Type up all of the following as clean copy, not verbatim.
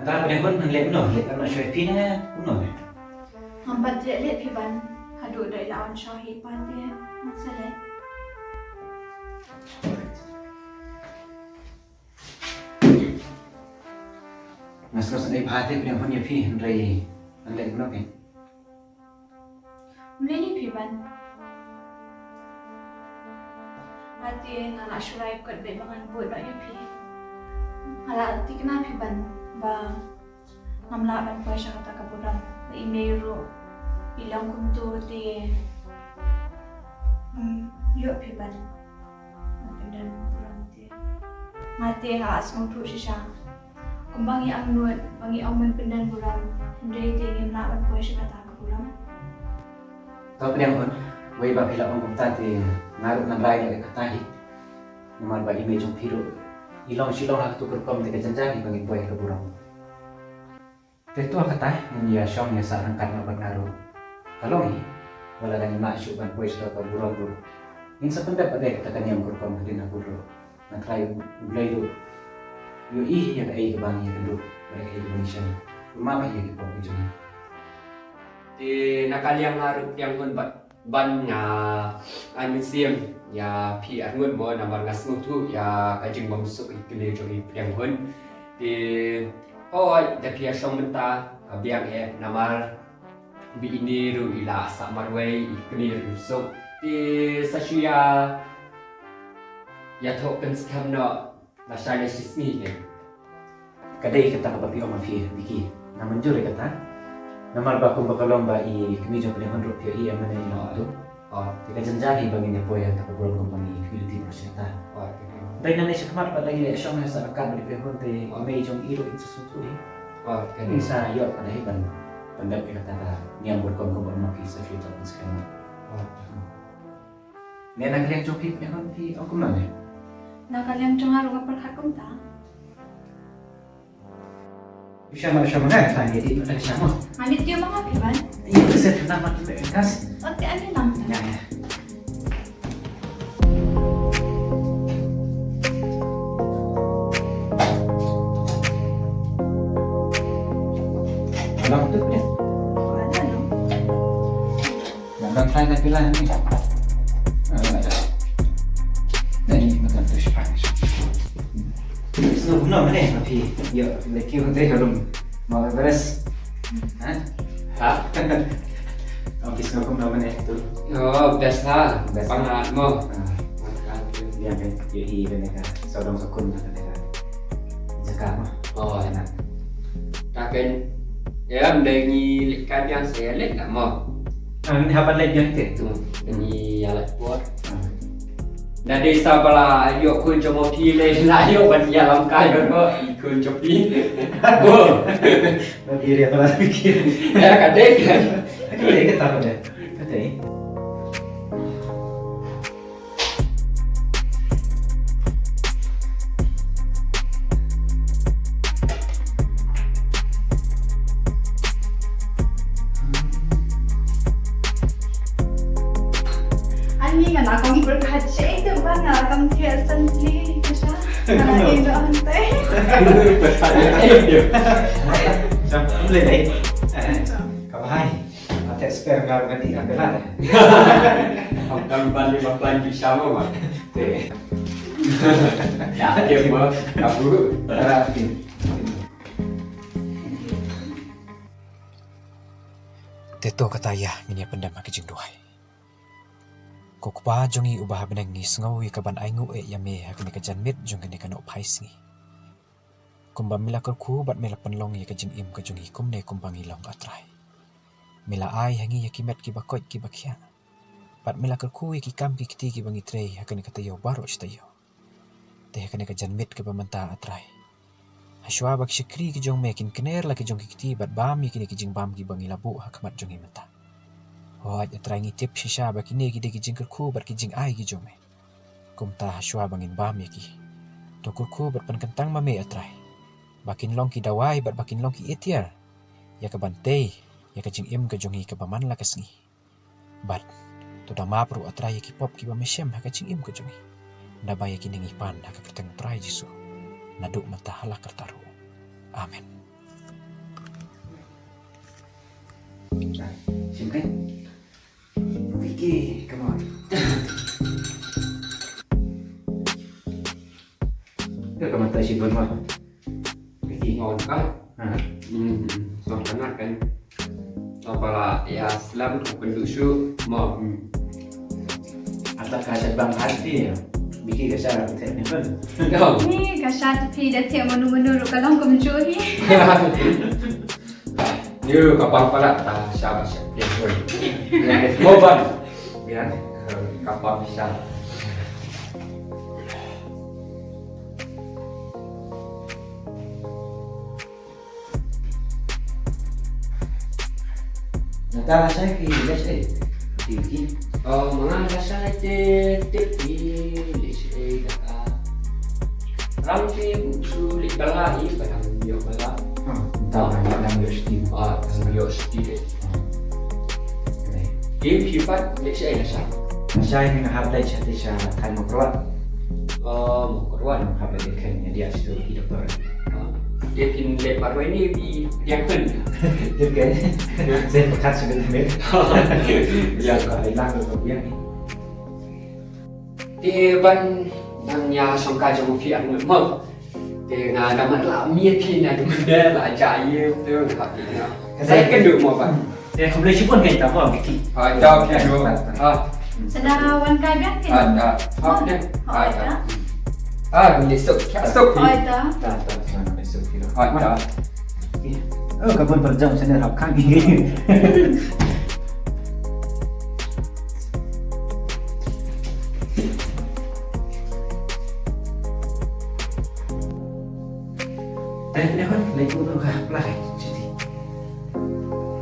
kata penehon lek no lek anak syai pina kuno ne. Hampat lek piban hadu dai lawan syahid pande masalah. Mas ai phate penehon ya phi rai lek no ke. Mleni piban. Mati anak syurai kot be mangan buat nak pi. Hala ti kena piban ba ngamla ban ko siya kata kaburam na imero ilang kunto ti yo piban matindan kurang ti mati ha asmo tu siya kumbangi ang nuat bangi ang man pindan buram hindi ti ngamla ban ko siya kata kaburam Tau penehon wei ba pila ong kumtati ngarut nan rai lek katahi. Namal ba image ong piro ilong silong hak tu kerkom te janjani bagi boy ke burung. Tetu kata ya syong ya sarang kan na bagnaru. Kalau ni wala dan mak syuk ban boy sta ke burung tu. In sa pendapat dek kata kanyang kerkom ke dina buru. Na try ulai tu. Yo ya ai ke bang ya keduk mereka Indonesia. Rumah ba ya ke pom itu. Di nakaliang harap yang pun ban nga ay museum ya pi arngun mo namar nga smutu ya kajing mamsuk ikili jori yang pun di da pi asyong menta biang namar bi ini ru ila sa marway ikili rusuk di sasya ya token skam no na shine sismi ke Kadai kata ka papi oma fi biki. Namun jure kata Namal ba kung bakalomba i kemijo penehon rupio i amana ilo tu. oh Tika janjani bagi ne poya ta burung kompani community prosenta. oh Dai na siya kamar pa lagi syong sa akan di penehon te imejong iro itu susu ni. oh Isa yo kada hiban pandap kata ta niang berkom kompani mafi sa future sekarang. Ne nak yang joki penehon ti aku mana? nakaliang chungaru nga perkakum ta Bisa mana mana lagi di mana sama. Manit kayo mga piban? Iya bisa nama tu kas. Ate ano lang ta? Ya. Alam tu dia. Wala no? Nandang tayo na pila ni. Ini makan tu Spanish. So, no, mana tapi yo leki hote harum mau beres. Hah? ha Office no kum no mana tu. oh biasa pangat mo Dia kan yo i mereka sodong sokun mereka. Jaga mah. oh Enak. taken ya mendengi likan yang saya lihat nak mo Ini haban lain dia tu. tu ini alat buat dan desa bala ayo kun cuma pilih lah ayo ban ya langkai ko kun copi oh Bagi dia kalau pikir. ya kadek Kadai kita apa deh? Kadai. Ani nga nakong berkaca itu ba nga kang tiyasan li siya. Nalagay na antay. Macam boleh deh. Kau hai. Ada spare nggak ganti apa lah? Ang balik mapan di sama mah Teh. ya dia mo kabu Rapi. Teto kataya minya pendam hakijing duhay. Kukpa jongi ubah benengi sengawi kaban aingu yame hakini kajanmit jong kini kano pais ngi. Kumba mila kerku bat mila penlong ya kajing im kajongi kumne kumbangi long atrai. Mila ai hangi ya kimet ki bakot ki bakya. Bat mila kerku ya ki kam ki kiti ki bangi trei hakini katayo baro shtayo. Teh hakini kajanmit ke pementa atrai. Hashwa bak shikri ki jong mekin kener la ki jong ki kiti bat bam kini ki jing bam ki bangi labu hakamat jongi menta. Hoat atrai ngi tip shisha bak ini ki de ki jing kerku bat ki jing ai ki jome. Kumta hashwa bangin bam ya ki. To kerku bat pan kentang mame atrai. Bakin long ki dawai bat bakin long ki etiar. Ya ka bantay, ya ka jing im ka jongi ka paman la kasngi. Bat to da mapru atrai ya ki pop ki ba meshem ha ka jing im ka jongi. Nabaya ki ningi pan ha ka kerteng trai jisu. Naduk mata halak kertaru. Amen. Sim kan? Vicky, come on. Cái comment tay xin vâng Vicky. ngon kan. Hah? So kanak kan. Apala ya selamat penduduk mau Atas kasat bang hati ya. Vicky kasar teknik kan? dong. Ni kasat pi dah tiap menu-menu ru kalau kau mencuri. Như kapal pala ta siapa siapa yang pun. Moban. Biar. Kapal bisa. Nata saya Vicky saya. Vicky. Mga nasa tipi lisi kata. Rampi sulit bala ini barang dia bala. Tahu yang namanya Steve. Dia sedikit. Game pipat lisi nasa. Saya ingin update satu saya time keluar. Mau keruan. Update kayaknya dia itu hidup orang. Dia pin lebar ini di yang pun. Juga saya pekat sebenarnya. Ya kalau hilang itu biar ni. Di ban nangnya sangka jauh fian mau. Di nama lah mie pin ada benda lah jaya tu hatinya. Saya kenduk mau ban. Saya boleh pun kita apa Vicky. Ada kenduk. Sedawan kai biar kan? Ada. Ada. Ada. Boleh sok. Sok. Ada. Tak sana besok kita. Ada. Oh, kapan berjam saya nak kang ini. Dia kan lagi tu kan pelai jadi.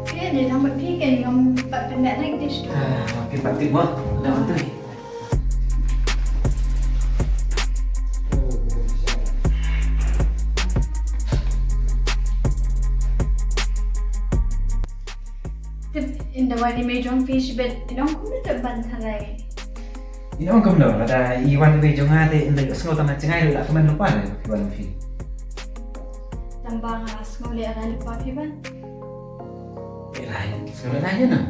Dia ni lambat pi kan ngam pat pendak naik dish tu. Makin batik mah, dah betul. In the one image on fish bed, you know, kau tak bantai. Ini orang kamu dah ada Iwan be jonga de inda semua tanah cengai lah teman lupa lah Iwan fi. Tambah ngas ngoli ada lupa pi ban. Lain sebenarnya na.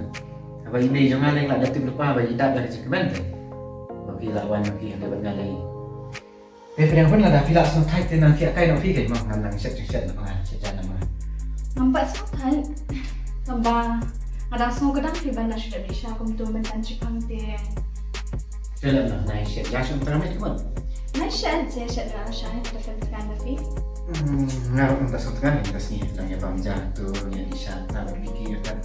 Apa ini jonga leng lah datuk lupa bagi tak dari cekban tu. Bagi lawan bagi yang dapat ngalai. Yang pun ada pila semua kai tenan kia kai no fi ke mau ngang set nak secara nama. Nampak sangat. Tambah ada semua kadang pi ban dah sudah bisa kau tu mentan cipang dia. Jalan lah naik set. Yang semua ramai tu pun. Nah, saya dah saya dah fikirkan dah fi. Ngaruh entah satu kan yang kasih nanya bangja tu yang isya tak berfikir kan.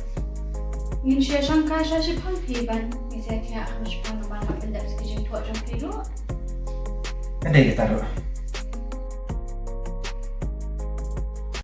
Ingin saya sangka saya cipang pi ban. Misalnya harus pun mana benda sekejap tu aja pi lu. Ada kita taruh.